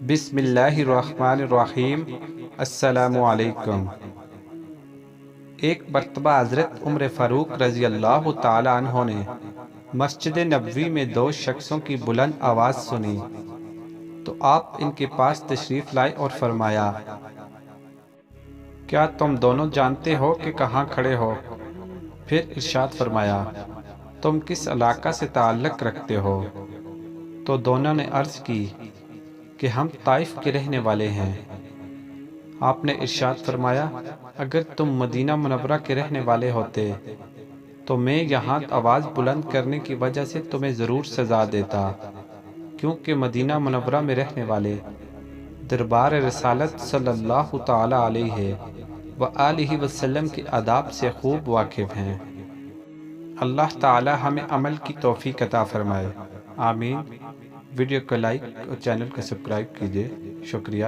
بسم اللہ الرحمن الرحیم۔ السلام علیکم۔ ایک مرتبہ حضرت عمر فاروق رضی اللہ تعالی عنہ نے مسجد نبوی میں دو شخصوں کی بلند آواز سنی تو آپ ان کے پاس تشریف لائے اور فرمایا، کیا تم دونوں جانتے ہو کہ کہاں کھڑے ہو؟ پھر ارشاد فرمایا، تم کس علاقہ سے تعلق رکھتے ہو؟ تو دونوں نے عرض کی کہ ہم طائف کے رہنے والے ہیں۔ آپ نے ارشاد فرمایا، اگر تم مدینہ منورہ کے رہنے والے ہوتے تو میں یہاں آواز بلند کرنے کی وجہ سے تمہیں ضرور سزا دیتا، کیونکہ مدینہ منورہ میں رہنے والے دربار رسالت صلی اللہ تعالی علیہ وآلہ وسلم کے آداب سے خوب واقف ہیں۔ اللہ تعالی ہمیں عمل کی توفیق عطا فرمائے، آمین۔ ویڈیو کو لائک اور چینل کو سبسکرائب کیجیے۔ شکریہ۔